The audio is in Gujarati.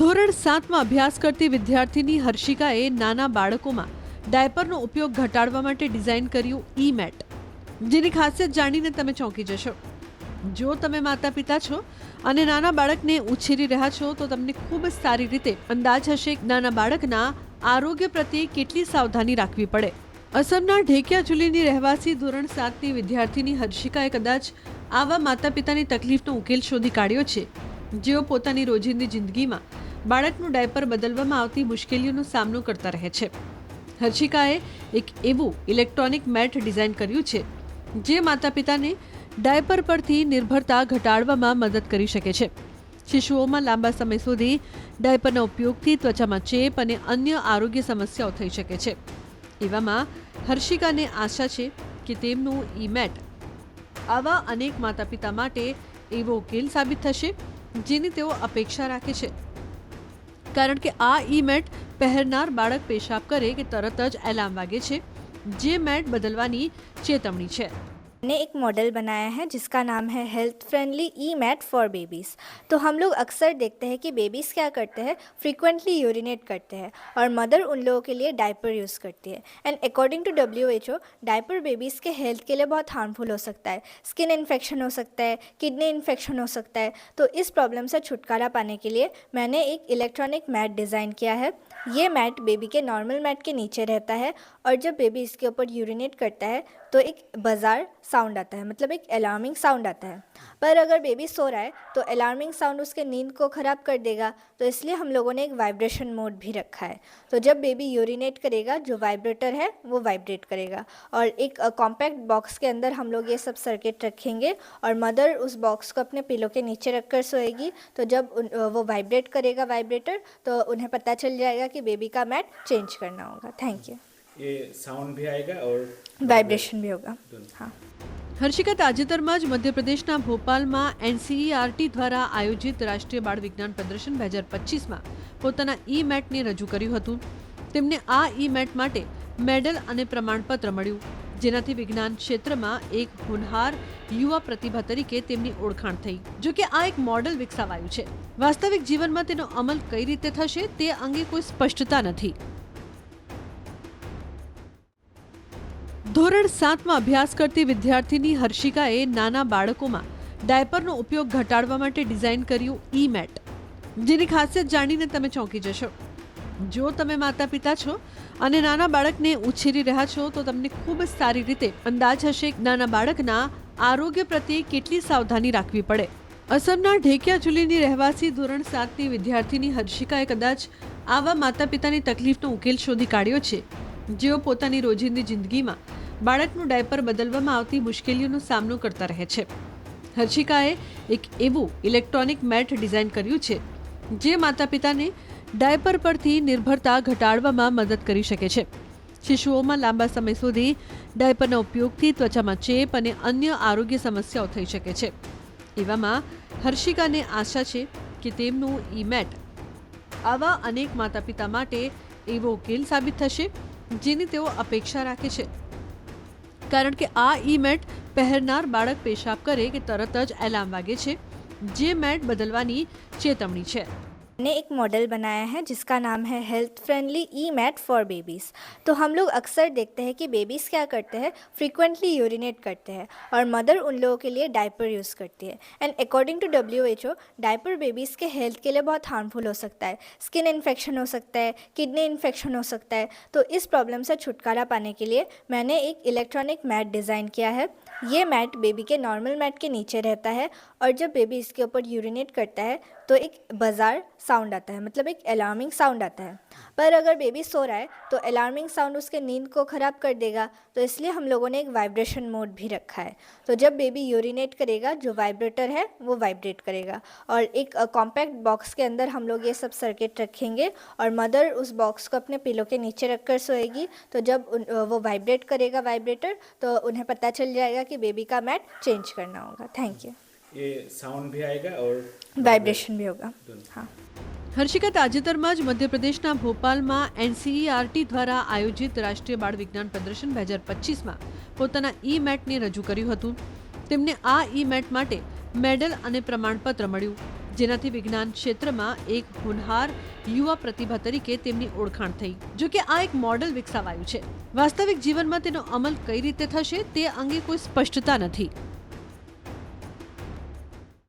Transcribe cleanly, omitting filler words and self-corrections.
ધોરણ 7માં અભ્યાસ કરતી વિદ્યાર્થીની હર્ષિકાએ નાના બાળકોમાં ડાયપરનો ઉપયોગ ઘટાડવા માટે ડિઝાઇન કર્યું ઈ-મેટ, જેની ખાસિયત જાણીને તમે ચોંકી જશો. જો તમે માતા પિતા છો અને નાના બાળકને ઉછેરી રહ્યા છો તો તમને ખૂબ જ સારી રીતે અંદાજ હશે કે નાના બાળકના આરોગ્ય પ્રત્યે કેટલી સાવધાની રાખવી પડે. અસમના ઢેકિયાજુલીની રહેવાસી ધોરણ 7ની વિદ્યાર્થીની હર્ષિકાએ કદાચ આવા માતા પિતાની તકલીફનો ઉકેલ શોધી કાઢ્યો છે, જેઓ પોતાની રોજિંદી જિંદગીમાં બાળકનું ડાયપર બદલવામાં આવતી મુશ્કેલીઓનો સામનો કરતા રહે છે. હર્ષિકાએ એક એવું ઇલેક્ટ્રોનિક મેટ ડિઝાઇન કર્યું છે જે માતા પિતાને ડાયપર પરથી નિર્ભરતા ઘટાડવામાં મદદ કરી શકે છે. શિશુઓમાં લાંબા સમય સુધી ડાયપરના ઉપયોગથી ત્વચામાં ચેપ અને અન્ય આરોગ્ય સમસ્યાઓ થઈ શકે છે. એવામાં હર્ષિકાને આશા છે કે તેમનું ઈ-મેટ આવા અનેક માતા પિતા માટે એવો ઉકેલ સાબિત થશે જેની તેઓ અપેક્ષા રાખે છે, કારણ કે આ ઈ-મેટ પહેરનાર બાળક પેશાબ કરે કે તરત જ એલાર્મ વાગે છે, જે મેટ बदलवानी चेतवनी है. मैंने एक मॉडल बनाया है जिसका नाम है health friendly e mat for babies. तो हम लोग अक्सर देखते हैं कि बेबीज़ क्या करते हैं, फ्रीक्वेंटली यूरिनेट करते हैं और मदर उन लोगों के लिए डायपर यूज़ करती है. And according to WHO diaper babies के हेल्थ के लिए बहुत हार्मफुल हो सकता है. स्किन इन्फेक्शन हो सकता है, किडनी इन्फेक्शन हो सकता है. तो इस प्रॉब्लम से छुटकारा पाने के लिए मैंने एक इलेक्ट्रॉनिक मैट डिज़ाइन किया है. ये मैट बेबी के नॉर्मल मैट के नीचे रहता है और जब बेबी इसके ऊपर यूरिनेट करता है तो एक बज़ार साउंड आता है, मतलब एक अलार्मिंग साउंड आता है. पर अगर बेबी सो रहा है तो अलार्मिंग साउंड उसके नींद को ख़राब कर देगा. तो इसलिए हम लोगों ने एक वाइब्रेशन मोड भी रखा है. तो जब बेबी यूरिनेट करेगा जो वाइब्रेटर है वो वाइब्रेट करेगा और एक कॉम्पैक्ट बॉक्स के अंदर हम लोग ये सब सर्किट रखेंगे और मदर उस बॉक्स को अपने पिलो के नीचे रख कर सोएगी. तो जब वो वाइब्रेट करेगा वाइब्रेटर तो उन्हें पता चल जाएगा कि बेबी का मैट चेंज करना होगा. Thank you. ये साउंड भी आएगा और वाइब्रेशन भी होगा. हाँ. હર્ષિકા તાજેતરમાં જ મધ્યપ્રદેશના ભોપાલમાં NCERT દ્વારા આયોજિત રાષ્ટ્રીય બાળ વિજ્ઞાન પ્રદર્શન 2025માં પોતાના ઈ-મેટને રજૂ કર્યું હતું. તેમને આ ઈ-મેટ માટે મેડલ અને પ્રમાણપત્ર મળ્યું, જેનાથી વિજ્ઞાન ક્ષેત્રમાં એક હોનહાર યુવા પ્રતિભા તરીકે તેમની ઓળખાણ થઈ. જોકે આ એક મોડેલ વિકસાવાયું છે. વાસ્તવિક જીવનમાં તેનો અમલ કઈ રીતે થશે તે અંગે કોઈ સ્પષ્ટતા નથી. ધોરણ 7માં અભ્યાસ કરતી વિદ્યાર્થીની હર્ષિકાએ નાના બાળકોમાં ડાયપરનો ઉપયોગ ઘટાડવા માટે ડિઝાઇન કર્યું ઈ-મેટ, જેની ખાસિયત જાણીને તમે ચોંકી જશો. જો તમે માતા પિતા છો અને નાના બાળકને ઉછેરી રહ્યા છો તો તમને ખૂબ જ સારી રીતે અંદાજ હશે કે નાના બાળકના આરોગ્ય પ્રત્યે કેટલી સાવધાની રાખવી પડે. અસમના ઢેકિયાજુલીની રહેવાસી ધોરણ 7ની વિદ્યાર્થીની હર્ષિકાએ કદાચ આવા માતા પિતાની તકલીફનો ઉકેલ શોધી કાઢ્યો છે, જેઓ પોતાની રોજિંદી જિંદગીમાં બાળકનું ડાયપર બદલવામાં આવતી મુશ્કેલીઓનો સામનો કરતા રહે છે. હર્ષિકાએ એક એવું ઇલેક્ટ્રોનિક મેટ ડિઝાઇન કર્યું છે જે માતા પિતાને ડાયપર પરથી નિર્ભરતા ઘટાડવામાં મદદ કરી શકે છે. શિશુઓમાં લાંબા સમય સુધી ડાયપરના ઉપયોગથી ત્વચામાં ચેપ અને અન્ય આરોગ્ય સમસ્યાઓ થઈ શકે છે. એવામાં હર્ષિકાને આશા છે કે તેમનું ઈ-મેટ આવા અનેક માતા પિતા માટે એવો ઉકેલ સાબિત થશે જેની તેઓ અપેક્ષા રાખે છે, કારણ કે આ ઈ-મેટ પહેરનાર બાળક પેશાબ કરે કે તરત જ એલાર્મ વાગે છે, જે મેટ બદલવાની ચેતવણી છે. मैंने एक मॉडल बनाया है जिसका नाम है health friendly e mat for babies. तो हम लोग अक्सर देखते हैं कि बेबीज़ क्या करते हैं, फ्रीक्वेंटली यूरिनेट करते हैं और मदर उन लोगों के लिए डायपर यूज़ करती है. And according to WHO diaper babies के हेल्थ के लिए बहुत हार्मफुल हो सकता है. स्किन इन्फेक्शन हो सकता है, किडनी इन्फेक्शन हो सकता है. तो इस प्रॉब्लम से छुटकारा पाने के लिए मैंने एक इलेक्ट्रॉनिक मैट डिज़ाइन किया है. ये मैट बेबी के नॉर्मल मैट के नीचे रहता है और जब बेबी इसके ऊपर यूरिनेट करता है तो एक बज़ार साउंड आता है, मतलब एक अलार्मिंग साउंड आता है. पर अगर बेबी सो रहा है तो अलार्मिंग साउंड उसके नींद को ख़राब कर देगा. तो इसलिए हम लोगों ने एक वाइब्रेशन मोड भी रखा है. तो जब बेबी यूरिनेट करेगा जो वाइब्रेटर है वो वाइब्रेट करेगा और एक कॉम्पैक्ट बॉक्स के अंदर हम लोग ये सब सर्किट रखेंगे और मदर उस बॉक्स को अपने पिलो के नीचे रख कर सोएगी. तो जब वो वाइब्रेट करेगा वाइब्रेटर तो उन्हें पता चल जाएगा कि बेबी का मैट चेंज करना होगा. Thank you. ये साउंड भी आएगा और वाइब्रेशन भी होगा. हाँ. હર્ષિકા તાજેતરમાં જ મધ્યપ્રદેશના ભોપાલમાં NCERT દ્વારા આયોજિત રાષ્ટ્રીય બાળ વિજ્ઞાન પ્રદર્શન 2025માં પોતાના ઈ-મેટને રજૂ કર્યું હતું. તેમને આ ઈ-મેટ માટે મેડલ અને પ્રમાણપત્ર મળ્યું, જેનાથી વિજ્ઞાન ક્ષેત્રમાં એક હોનહાર યુવા પ્રતિભા તરીકે તેમની ઓળખાણ થઈ. જો કે આ એક મોડેલ વિકસાવાયું છે. વાસ્તવિક જીવનમાં તેનો અમલ કઈ રીતે થશે તે અંગે કોઈ સ્પષ્ટતા નથી.